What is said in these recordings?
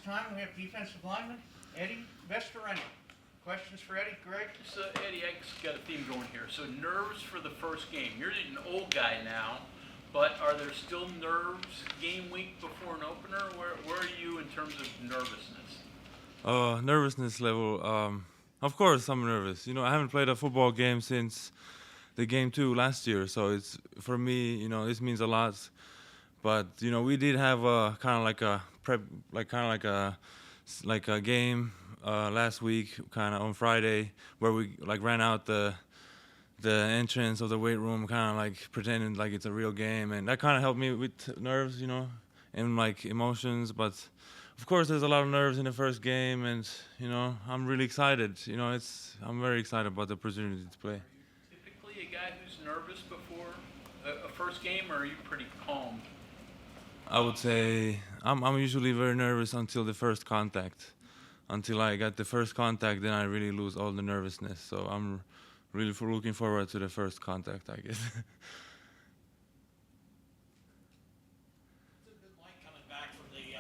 time, we have defensive lineman Eddie Vesterinen. Questions for Eddie, Greg? So, Eddie, I just got a theme going here. So, nerves for the first game. You're an old guy now, but are there still nerves game week before an opener? Where are you in terms of nervousness? Nervousness level. Of course, I'm nervous. I haven't played a football game since the game 2 last year, so it's for me. This means a lot. But we did have a kind of like a prep, like a game last week, kind of on Friday, where we ran out the entrance of the weight room, kind of like pretending like it's a real game, and that kind of helped me with nerves, and like emotions. But of course, there's a lot of nerves in the first game, and I'm really excited. I'm very excited about the opportunity to play. Are you typically a guy who's nervous before a first game, or are you pretty calm? I would say I'm usually very nervous until the first contact. Until I get the first contact, then I really lose all the nervousness. So I'm really looking forward to the first contact, I guess. What's it been like coming back from the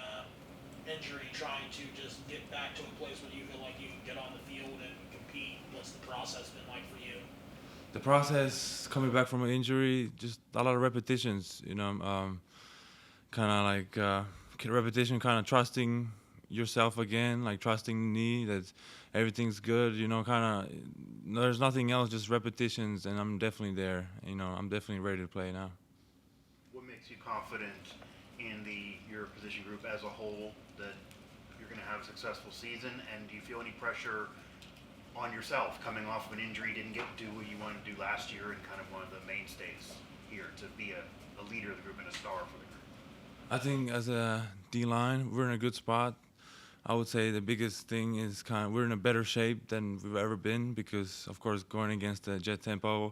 injury, trying to just get back to a place where you feel like you can get on the field and compete? What's the process been like for you? The process coming back from an injury, just a lot of repetitions, kind of like repetition, kind of trusting yourself again, like trusting the knee that everything's good, kind of there's nothing else, just repetitions, and I'm definitely there. I'm definitely ready to play now. What makes you confident in your position group as a whole that you're going to have a successful season, and do you feel any pressure on yourself coming off of an injury, didn't get to do what you wanted to do last year, and kind of one of the mainstays here to be a leader of the group and a star for the group? I think as a D-line, we're in a good spot. I would say the biggest thing is we're in a better shape than we've ever been because, of course, going against the jet tempo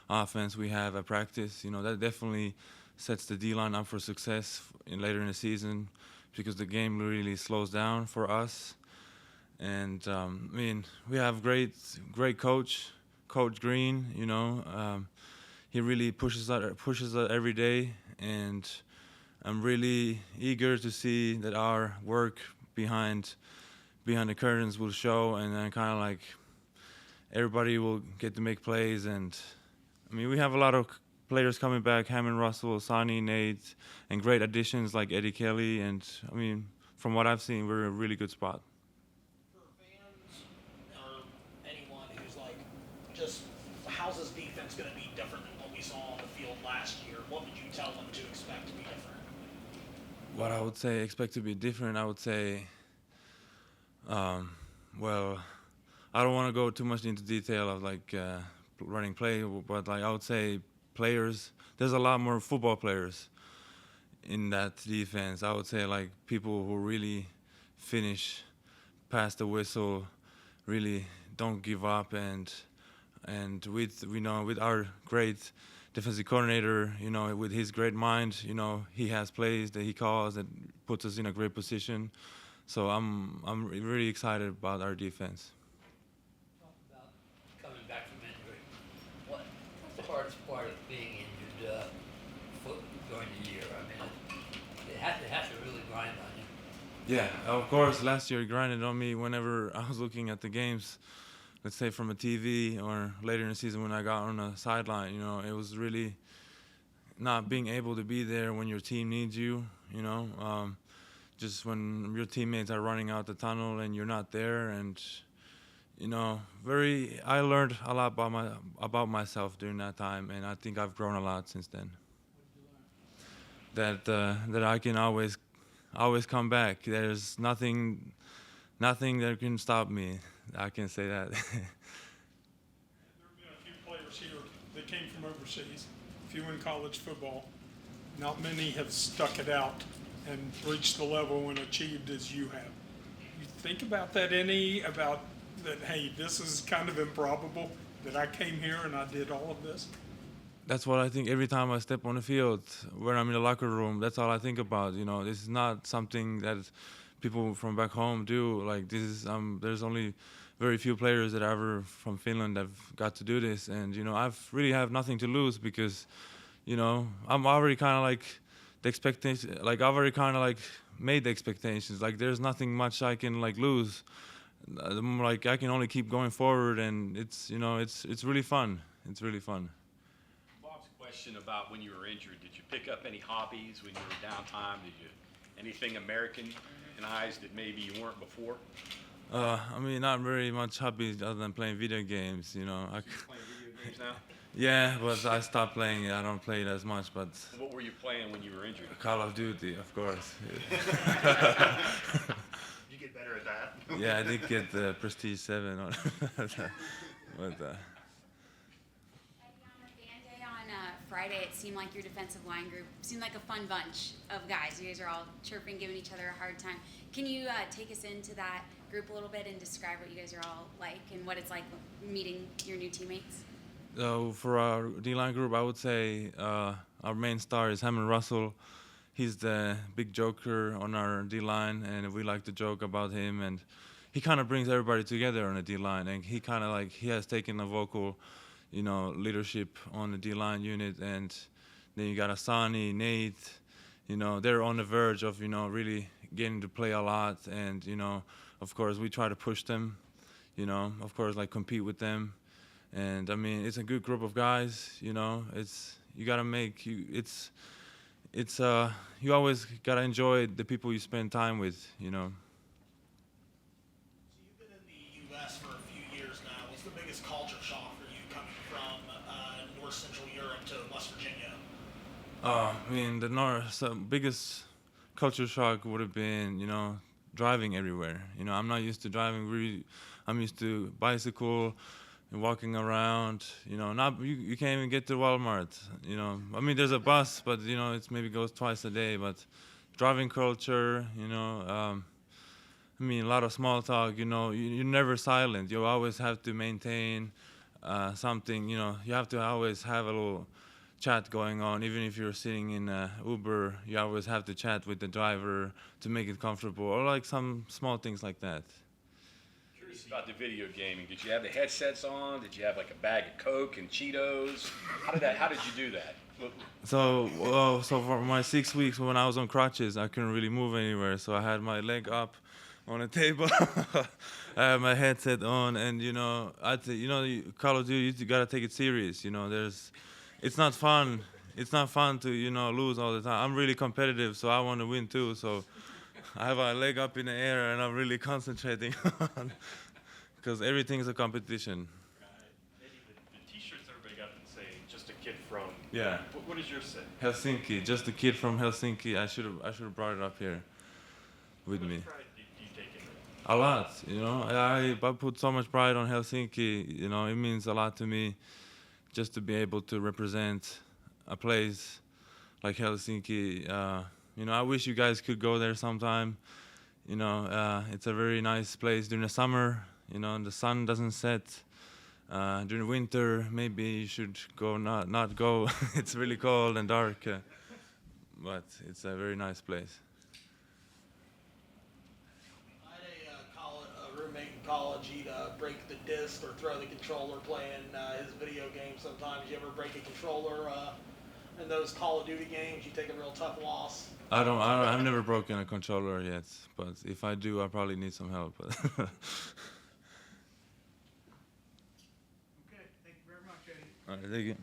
offense we have at practice, that definitely sets the D-line up for success later in the season because the game really slows down for us. And, we have great Coach Green, he really pushes us every day, and I'm really eager to see that our work behind the curtains will show, and then kind of like everybody will get to make plays. And we have a lot of players coming back: Hammond, Russell, Sonny, Nate, and great additions like Eddie Kelly. And from what I've seen, we're in a really good spot. For fans or anyone who's like, just how's this defense going to be different than what we saw on the field last year? What would you tell them to expect to be different? What I would say expect to be different, I would say, well, I don't want to go too much into detail of running play, but I would say players. There's a lot more football players in that defense. I would say people who really finish past the whistle, really don't give up, and with our great defensive coordinator, with his great mind, he has plays that he calls that puts us in a great position. So I'm really excited about our defense. Talk about coming back from injury. What's the hardest part of being injured during the year? It has to really grind on you. Yeah, of course. Last year it grinded on me whenever I was looking at the games. Let's say from a TV or later in the season when I got on the sideline, it was really not being able to be there when your team needs you, just when your teammates are running out the tunnel and you're not there. And, I learned a lot about myself during that time, and I think I've grown a lot since then. That I can always come back. There's nothing that can stop me. I can say that. There have been a few players here that came from overseas, a few in college football. Not many have stuck it out and reached the level and achieved as you have. You think about that about that, hey, this is kind of improbable that I came here and I did all of this? That's what I think every time I step on the field, when I'm in the locker room, that's all I think about. This is not something that people from back home do. This is there's only very few players that are ever from Finland that have got to do this, and I've really have nothing to lose because I'm already kind of the expectation, I've already kind of made the expectations. Like there's nothing much I can like lose. Like I can only keep going forward, and it's it's really fun. It's really fun. Bob's question about when you were injured, did you pick up any hobbies when you were downtime? Did you anything Americanized that maybe you weren't before? I mean, not very much hobbies other than playing video games. You playing video games now? Yeah, but I stopped playing it. I don't play it as much. But What were you playing when you were injured? Call of Duty, of course. You get better at that. Yeah, I did get the Prestige 7 on. But Eddie, on the band day on Friday, it seemed like your defensive line group seemed like a fun bunch of guys. You guys are all chirping, giving each other a hard time. Can you take us into that group a little bit and describe what you guys are all like and what it's like meeting your new teammates? For our D-line group, I would say our main star is Hammond Russell. He's the big joker on our D-line, and we like to joke about him. And he kind of brings everybody together on the D-line, and he kind of he has taken a vocal, leadership on the D-line unit. And then you got Asani, Nate, they're on the verge of, really getting to play a lot. And, of course, we try to push them, of course, compete with them. And I mean, it's a good group of guys. You always gotta enjoy the people you spend time with. So you've been in the U.S. for a few years now. What's the biggest culture shock for you coming from North Central Europe to West Virginia? I mean, the biggest culture shock would have been, driving everywhere. I'm not used to driving. I'm used to bicycle. Walking around, you can't even get to Walmart. I mean, there's a bus, but it's maybe goes twice a day. But driving culture, I mean, a lot of small talk. You're never silent. You always have to maintain something. You have to always have a little chat going on. Even if you're sitting in Uber, you always have to chat with the driver to make it comfortable, or some small things like that. About the video gaming, did you have the headsets on? Did you have a bag of Coke and Cheetos? How did you do that? So for my 6 weeks when I was on crutches, I couldn't really move anywhere. So I had my leg up on a table. I had my headset on, and Call of Duty, you gotta take it serious. It's not fun. It's not fun to lose all the time. I'm really competitive, so I want to win too. So I have my leg up in the air, and I'm really concentrating on. Because everything's a competition. Eddie, the T-shirts everybody got that say "Just a kid from." Yeah. What does yours say? Helsinki, just a kid from Helsinki. I should have brought it up here with me. What pride do you take in it? A lot, I put so much pride on Helsinki. It means a lot to me, just to be able to represent a place like Helsinki. I wish you guys could go there sometime. It's a very nice place during the summer. The sun doesn't set. During winter, maybe you should go not go. It's really cold and dark, but it's a very nice place. I had a roommate in college. He'd break the disc or throw the controller playing his video game sometimes. You ever break a controller in those Call of Duty games? You take a real tough loss. I've never broken a controller yet, but if I do, I probably need some help. Okay, thank you very much, Eddie. All right, thank you.